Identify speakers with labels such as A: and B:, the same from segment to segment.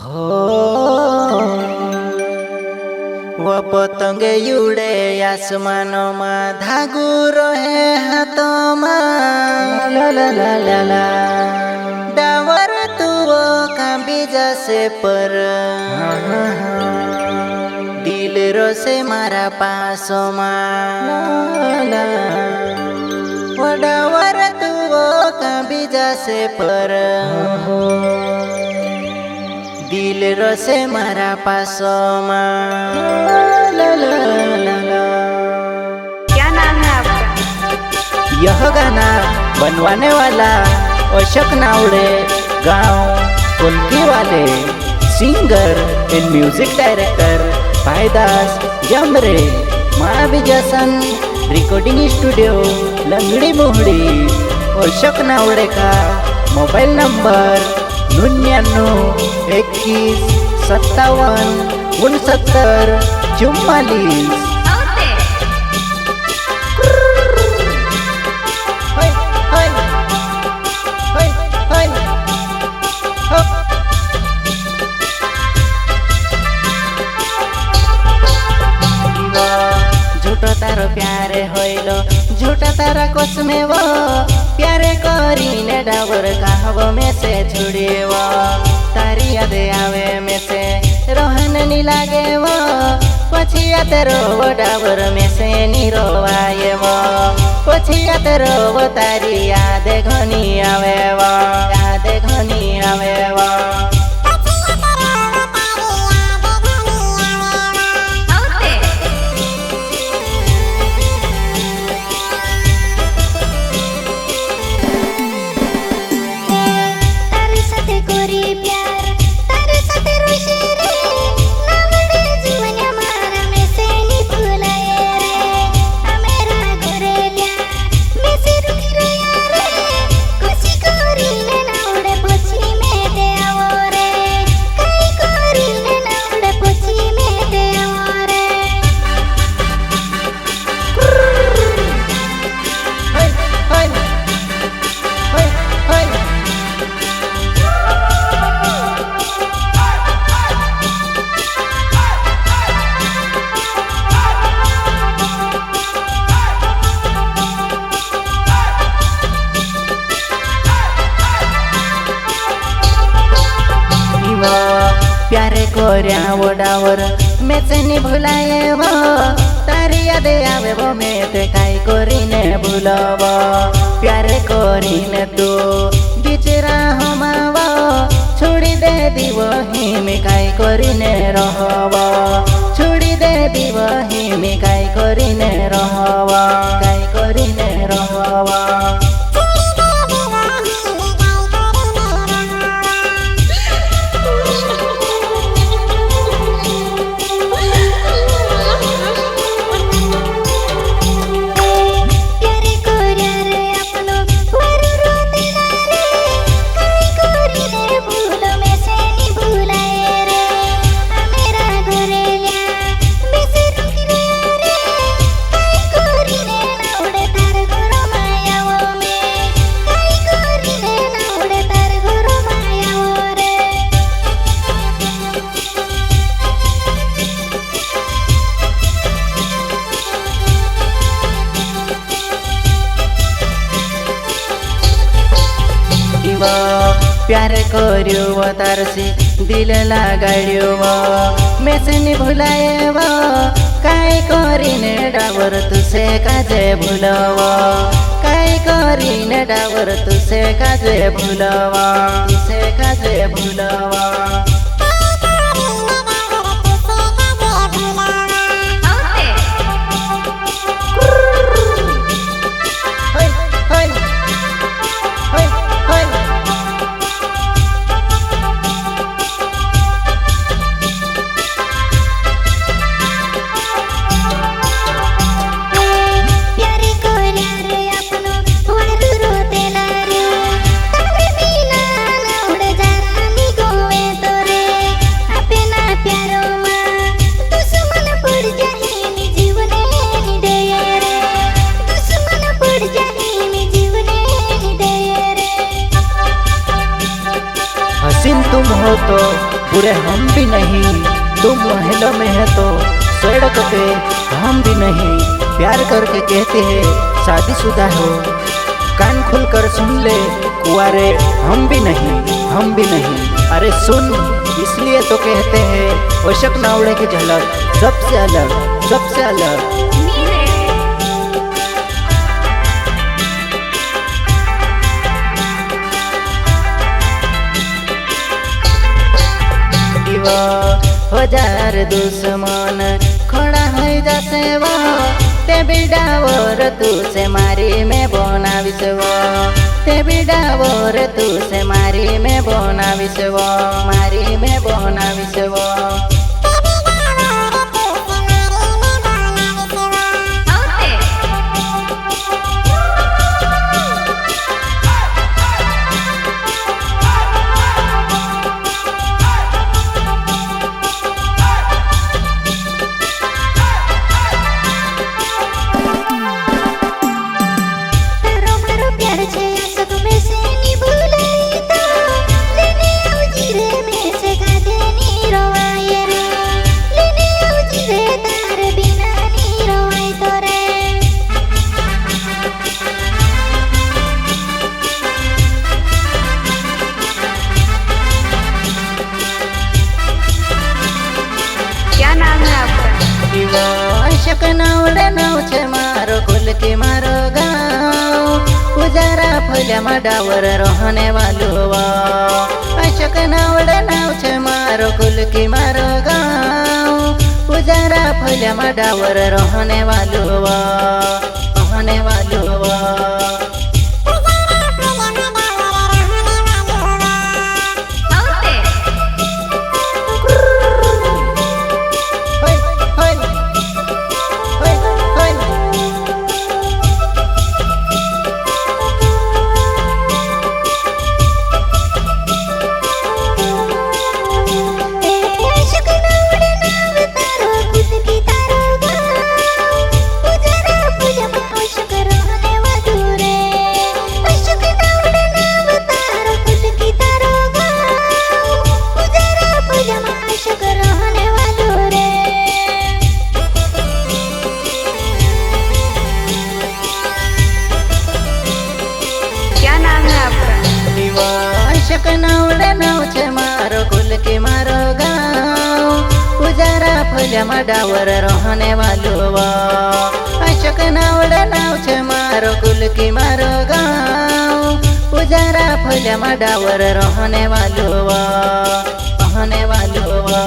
A: वो पतंगे उड़े आसमानों में, धागु रहे हाथों में, ला ला ला ला ला। डावर तू वो कांबी जैसे पर, दिल रो से मारा पासों में, ला। वो डावर तू वो कांबी जैसे पर, दिल रो से मारा पासों में, ला ला ला ला।
B: क्या नाम है आपका?
A: यह गाना बनवाने वाला अशोक नावड़े, गांव कुल्की वाले, singer and music director Bhaidas जमरे, माँ विजयसन रिकॉर्डिंग स्टूडियो लंगड़ी मोहड़ी। अशोक नावड़े का मोबाइल नंबर 99 21 57 69 44। हाय हाय हाय हाय हो। झूठो तारो प्यारे होइलो, झूठा तारा कोसमे वो, प्यारे करीने डाबर कहवो में से छुड़ेवो। तारी याद आवे में से रोहन नी लागे वो, पछी याद रोवो डाबर में से नी रोवाये वो, पछी याद रोवो तारी याद घनी आवे वो, याद घनी आवे वो। प्यारे कोरिया वो डावर मैं से नी भुलाए वो, तारी याद आवे वो मैं ते काई कोरीने भुलावो। प्यारे कोरीने तू बिचरा हमावो, छोड़ी दे दीवो ही मैं काई कोरीने रहवो, छोड़ी दे दीवो ही मैं काई कोरीने रहवो, काई कोरीने रहवो। प्यार करियो वो तार से दिल लगाड़ियो वो, मैं से नी भुलाए वो, काई करीने डाबर तुसे काजे भूलवो, काई करीने डाबर तुसे काजे भूलवो, तुसे काजे भूलवो। तुम हो तो पूरे हम भी नहीं, तुम महलों में है तो सड़क पे हम भी नहीं। प्यार करके कहते हैं शादीशुदा हो, कान खुल कर सुन ले कुआरे हम भी नहीं, हम भी नहीं। अरे सुन, इसलिए तो कहते हैं अशोक नावड़े की झलक सबसे अलग, सबसे अलग। हजार दुश्मन खड़ा है जैसे वो, ते बिडावर तू से मारी में बनाविस वो, ते बिडावर तू से मारी में बनाविस वो, मारी में बनाविस वो।
B: क्या नाम है आपका?
A: अशोक नावड़े नाव छे मारो कुल की मारो गाँव, पुजारा फुल्या मडावर रहने वालो वो। अशोक नावड़े नाव छे मारो कुल की मारो गाँव, पुजारा फुल्या मडावर रहने वालो वो, रहने वालो वो। अशोक नावड़े नाव छे मारो कुल की मारो गाँव, पुजारा फुल्या मडावर रहने वालो वो। अशोक नावड़े नाव छे मारो कुल की मारो गाँव, पुजारा फुल्या मडावर रहने वालो वो, रहने वालो वो।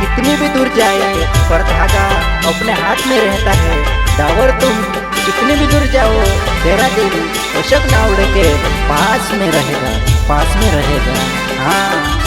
A: कितनी भी दूर जाए पर धागा अपने हाथ में रहता है। डावर तुम कितनी भी दूर जाओ, तेरा दिल अशोक नावड़े के पास में रहेगा, पास में रहेगा। हाँ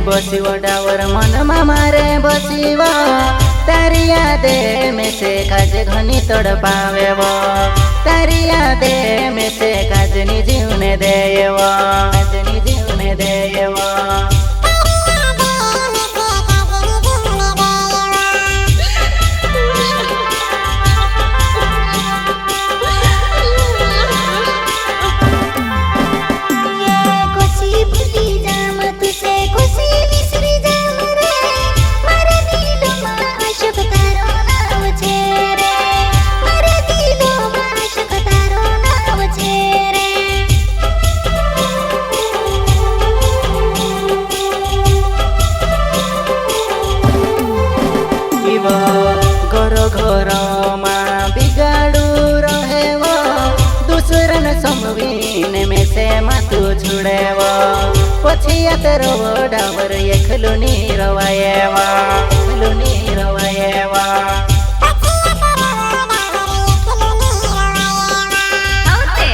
A: बसीव डावर मन मारे बसीव, तारी यादे में से काज घनी तोड़ पावे वो, तारी यादे में से काजनी जीवने देव, काजनी जीवने देव।
C: खुशी विसरी जाम रे, मारा दिल मा अशोक तारो
A: છોડેવો પછી અત્યારે ડાવર એકલું ની રવાયેવા એકલું ની રવાયેવા
B: આવતે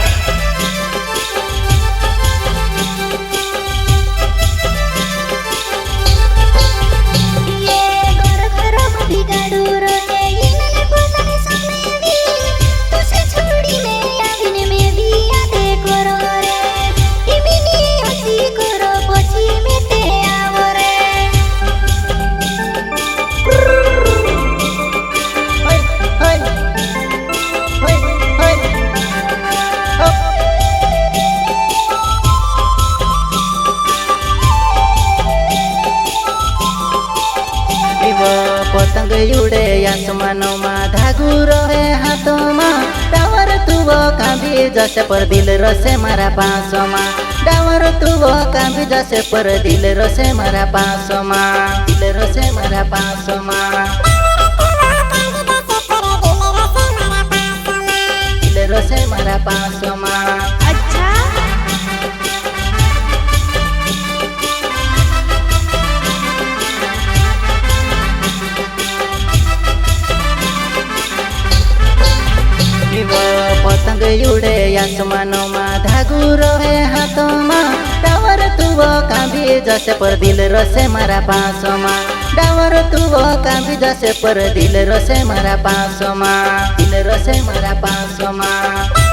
A: પતંગ ઉડે આસમાનોમાં ધાગુ રહે હાથોમાં ડાવર તુવો કાંધી જશે પર દિલ રસે મારા પાંસોમાં ડાવર તુવો કાંધી જશે પર દિલ રસે મારા પાંસોમાં દિલ રસે મારા પાંસોમાં દિલ રસે મારા પાંસોમાં
B: અચ્છા
A: પતંગ ઉડે આસમાનોમાં ધાગુ રહે હાથોમાં ડાવર તુવો કાંધી જશે પર દિલ રસે મારા પાંસોમાં ડાવર તુવો કાંધી જશે પર દિલ રસે મારા પાંસોમાં દિલ રસે મારા પાંસોમાં